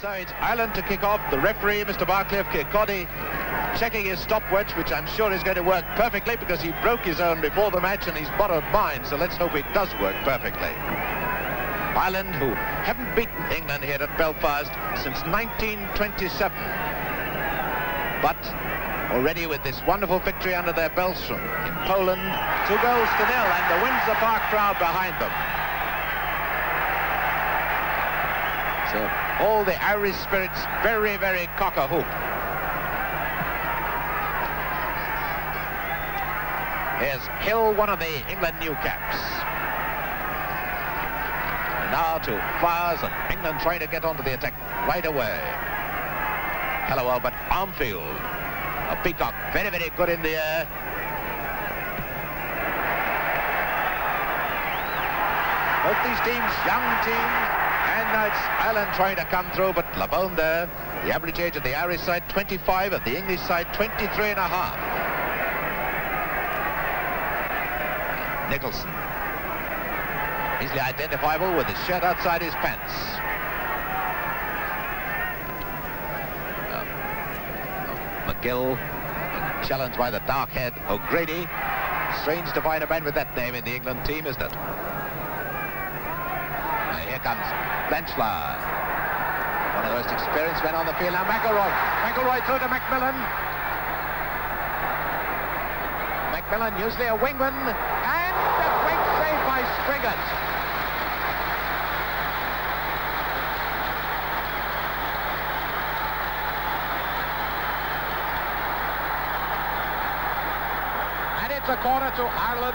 So it's Ireland to kick off. The referee, Mr. Barclay Kirkcaldy, checking his stopwatch, which I'm sure is going to work perfectly because he broke his own before the match and he's borrowed mine, so let's hope it does work perfectly. Ireland, who haven't beaten England here at Belfast since 1927, but already with this wonderful victory under their belts from in Poland, 2 goals to 0, and the Windsor Park crowd behind them. So all the Irish spirits very, very cock-a-hoop. Here's Hill, one of the England new caps. And now to Flowers, and England trying to get onto the attack right away. Hallowell, but Armfield. A Peacock, very, very good in the air. Both these teams, young teams, and now it's Ireland trying to come through, but Labone there. The average age of the Irish side, 25, of the English side, 23 and a half. Nicholson, easily identifiable with his shirt outside his pants. McGill, challenged by the dark-haired O'Grady. Strange to find a man with that name in the England team, isn't it? And here comes Blanchflower, one of the most experienced men on the field. Now McElroy through to Macmillan. Macmillan, usually a wingman, and a great save by Striggett. A corner to Ireland.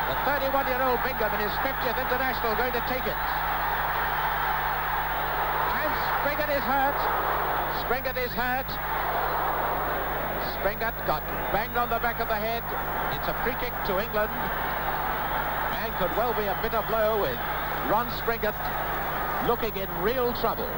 The 31-year-old Bingham in his 50th international going to take it. And Springett is hurt. Springett got banged on the back of the head. It's a free kick to England. And could well be a bitter blow with Ron Springett looking in real trouble.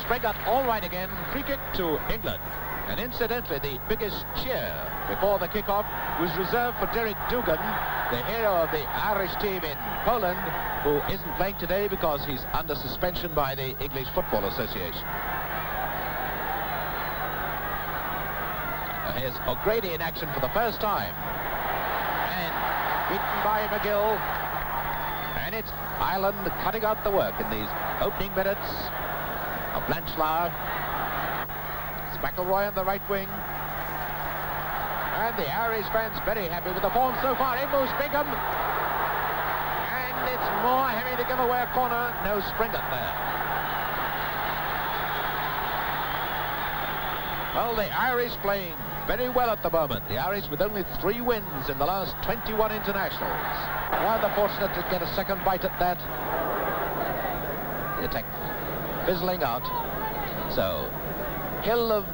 Springett all right again. Free kick to England. And incidentally, the biggest cheer before the kickoff was reserved for Derek Dugan, the hero of the Irish team in Poland, who isn't playing today because he's under suspension by the English Football Association. Here's O'Grady in action for the first time. And beaten by McGill. And it's Ireland cutting out the work in these opening minutes of Blanchflower. McElroy on the right wing. And the Irish fans very happy with the form so far. In moves Bingham. And it's Moore having to give away a corner. No Springett there. Well, the Irish playing very well at the moment. The Irish with only 3 wins in the last 21 internationals. Rather fortunate to get a second bite at that. The attack fizzling out. So Hill of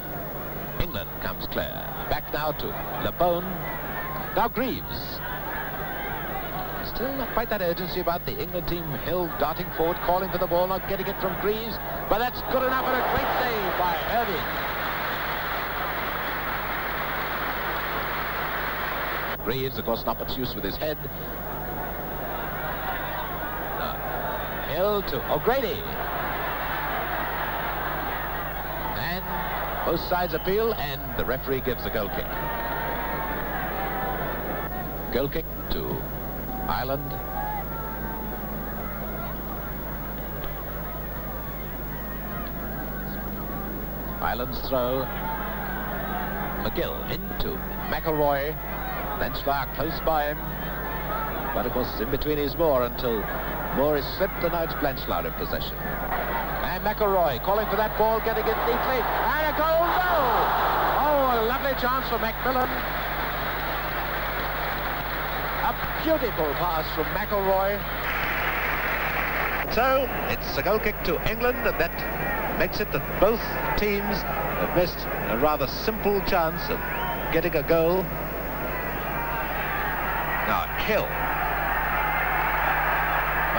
England comes clear. Back now to Labone. Now Greaves. Still not quite that urgency about the England team. Hill darting forward, calling for the ball, not getting it from Greaves. But that's good enough and a great save by Irving. Greaves, of course, not much use with his head. Hill to O'Grady. Both sides appeal, and the referee gives a goal kick. Goal kick to Ireland. Ireland's throw. McGill into McElroy. Blanchflower close by him. But of course, in between is Moore until Moore is slipped, and now it's Blanchflower in possession. And McElroy calling for that ball, getting it deeply. And a goal, no! Oh, a lovely chance for Macmillan. A beautiful pass from McElroy. So, it's a goal kick to England, and that makes it that both teams have missed a rather simple chance of getting a goal. Now, Hill.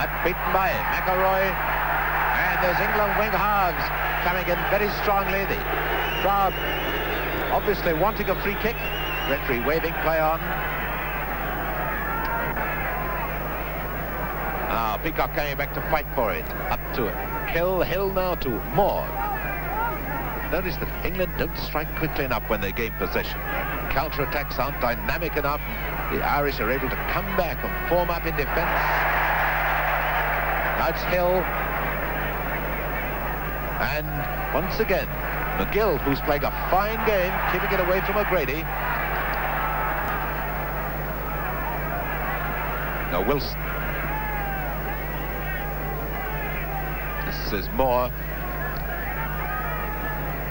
But beaten by McElroy. And there's England wing halves coming in very strongly. The crowd obviously wanting a free kick. Referee waving play on. Now Peacock coming back to fight for it. Up to Hill now to Moore. Notice that England don't strike quickly enough when they gain possession. Counter-attacks aren't dynamic enough. The Irish are able to come back and form up in defence. Now it's Hill. And once again, McGill, who's playing a fine game, keeping it away from O'Grady. Now Wilson. This is Moore.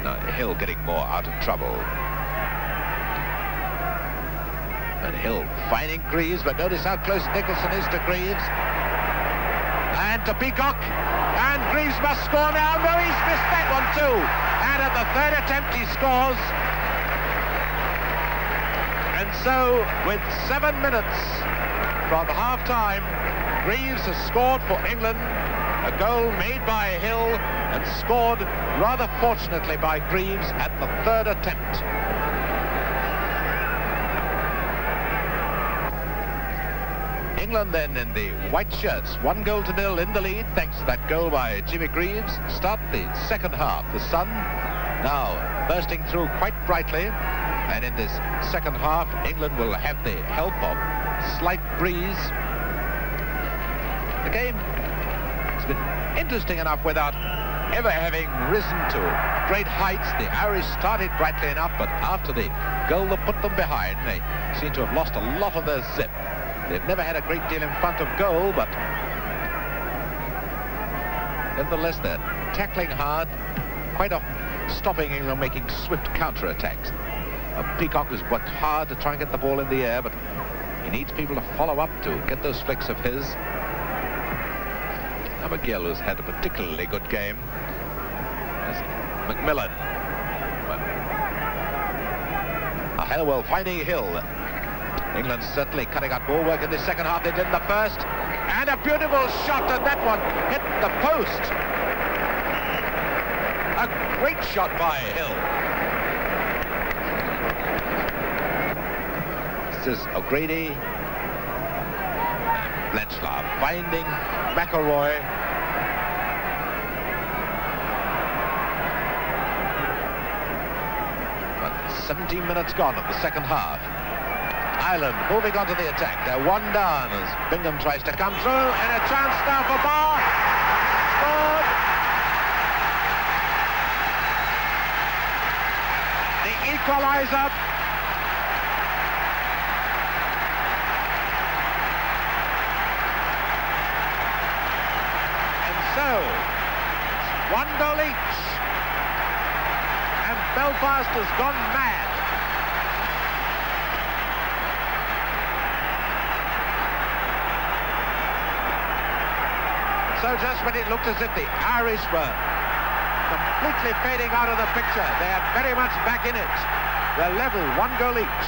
Now Hill getting Moore out of trouble. And Hill finding Greaves, but notice how close Nicholson is to Greaves. And to Peacock. And Greaves must score now. No, he's missed that one too. And at the third attempt he scores. And so with 7 minutes from half-time, Greaves has scored for England. A goal made by Hill and scored rather fortunately by Greaves at the third attempt. England then in the white shirts, 1-0 in the lead thanks to that goal by Jimmy Greaves. Start the second half. The sun now bursting through quite brightly, and in this second half England will have the help of slight breeze. The game has been interesting enough without ever having risen to great heights. The Irish started brightly enough, but after the goal that put them behind, they seem to have lost a lot of their zip. They've never had a great deal in front of goal, but nevertheless they're tackling hard, quite often stopping England making swift counter-attacks. Peacock has worked hard to try and get the ball in the air, but he needs people to follow up to get those flicks of his. Now McGill has had a particularly good game. As Macmillan. Hallowell finding Hill. England certainly cutting out more work in the second half they did in the first. And a beautiful shot, and that one hit the post. A great shot by Hill. This is O'Grady. Blanchard finding McElroy. But 17 minutes gone of the second half. Ireland moving on to the attack. They're one down as Bingham tries to come through, and a chance now for Barr. Scored. The equaliser. And so, it's 1 goal each. And Belfast has gone mad. So just when it looked as if the Irish were completely fading out of the picture, they are very much back in it. They're level, 1 goal each.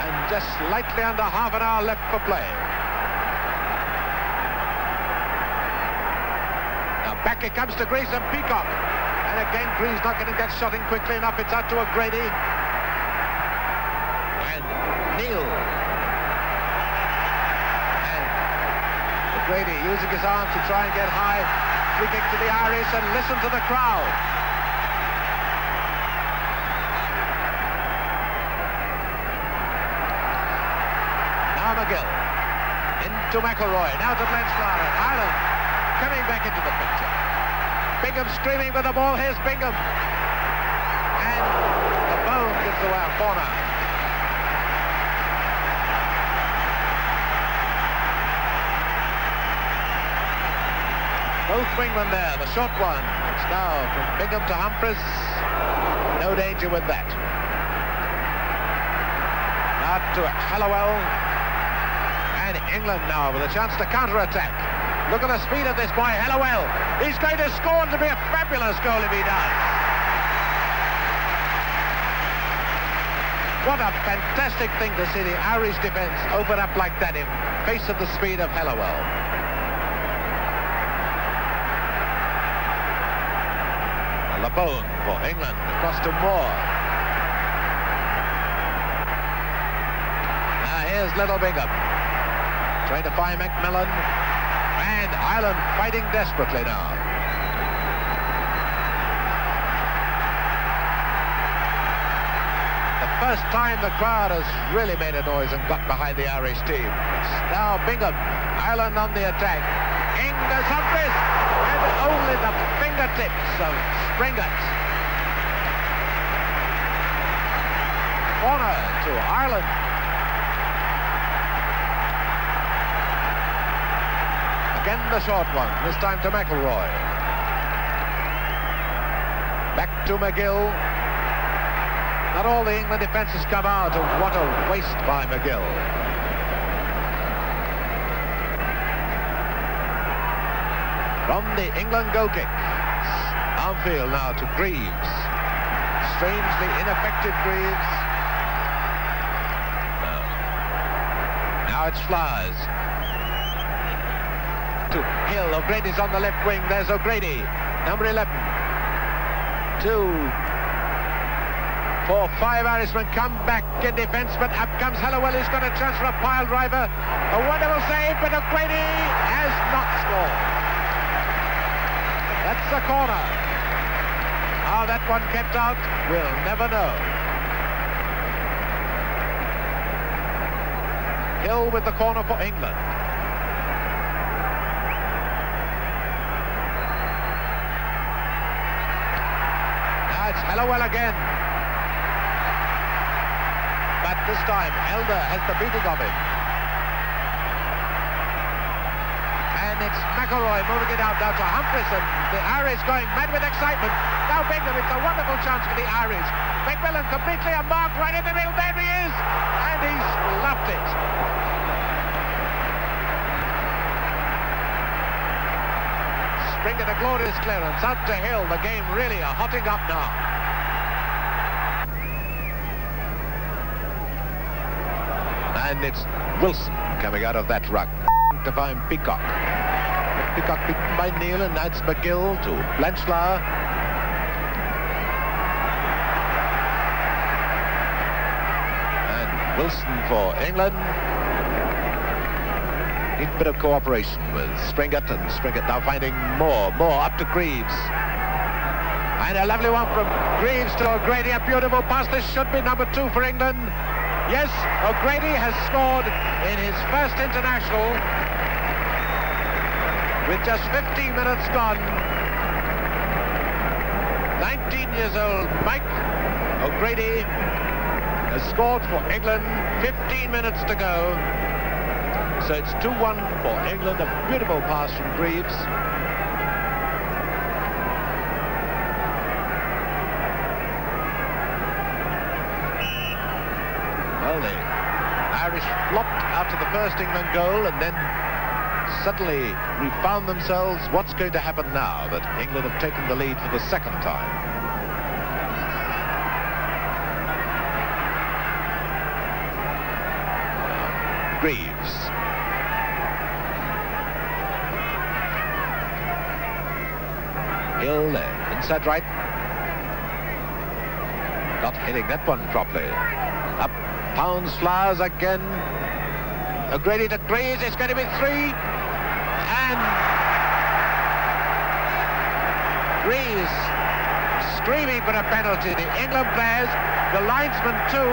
And just slightly under half an hour left for play. Now back it comes to Greaves and Peacock. And again, Greaves not going to get shot in quickly enough. It's out to O'Grady. And Neil. O'Grady using his arms to try and get high. Free kick to the Irish, and listen to the crowd. Now McGill. Into McElroy. Now to Blanchard. And Ireland coming back into the picture. Bingham screaming with the ball. Here's Bingham. And the bone gives away a corner. Both wingmen there, the short one. It's now from Bingham to Humphreys. No danger with that. Now to Hallowell. And England now with a chance to counter-attack. Look at the speed of this boy, Hallowell. He's going to score, and to be a fabulous goal if he does. What a fantastic thing to see the Irish defence open up like that in face of the speed of Hallowell. Bone for England, across to Moore. Now here's little Bingham. trying to find Macmillan, and Ireland fighting desperately now. The first time the crowd has really made a noise and got behind the Irish team. Now Bingham, Ireland on the attack. Eng does Humphries, and only the fingertips of Springett. Corner to Ireland. Again the short one, this time to McElroy. Back to McGill. Not all the England defences come out, and what a waste by McGill. From the England goal kick. Armfield now to Greaves. Strangely ineffective Greaves. No. Now it's Flowers. To Hill. O'Grady's on the left wing. There's O'Grady. Number 11. 2, 4, 5 Irishmen come back in defence, but up comes Hallowell. He's got a chance for a pile driver. A wonderful save, but O'Grady has not scored. That's the corner. How that one kept out, we'll never know. Hill with the corner for England. Now it's Hallowell again. But this time, Elder has the beating of him. And it's McElroy moving it out now to Humphries, and the Irish going mad with excitement. Now Bingham, it's a wonderful chance for the Irish. Macmillan completely unmarked right in the middle. There he is, and he's left it. Springett a glorious clearance out to Hill. The game really hotting up now. And it's Wilson coming out of that ruck to find Peacock. Peacock beaten by Neil, and that's McGill to Blanchflower. And Wilson for England. Need a bit of cooperation with Springett, and Springett now finding more up to Greaves. And a lovely one from Greaves to O'Grady. A beautiful pass. This should be number 2 for England. Yes, O'Grady has scored in his first international with just 15 minutes gone. 19 years old Mike O'Grady has scored for England, 15 minutes to go. So it's 2-1 for England, a beautiful pass from Greaves. Well, the Irish flopped after the first England goal, and then suddenly refound themselves. What's going to happen now that England have taken the lead for the second time? Greaves. Hill there, inside right. Not hitting that one properly. Up pounds Flowers again. O'Grady to Greaves, it's going to be 3. And Greaves screaming for a penalty. The England players, the linesman too.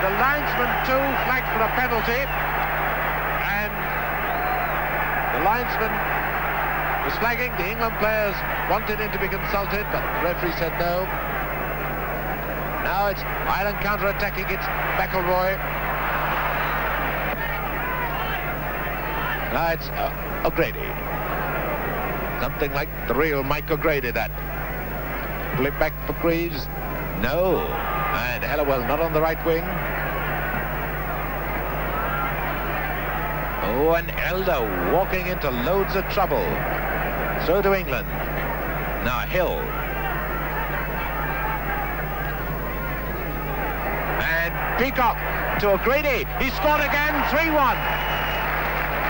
The linesman too flagged for a penalty. And the linesman was flagging. The England players wanted him to be consulted, but the referee said no. Now it's Ireland counter-attacking. It's McElroy. Now it's O'Grady. Something like the real Mike O'Grady, that. Flip back for Greaves. No. And Hallowell not on the right wing. Oh, and Elder walking into loads of trouble. So do England. Now Hill. And Peacock to O'Grady. He scored again, 3-1.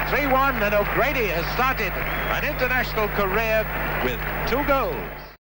3-1, and O'Grady has started an international career with 2 goals.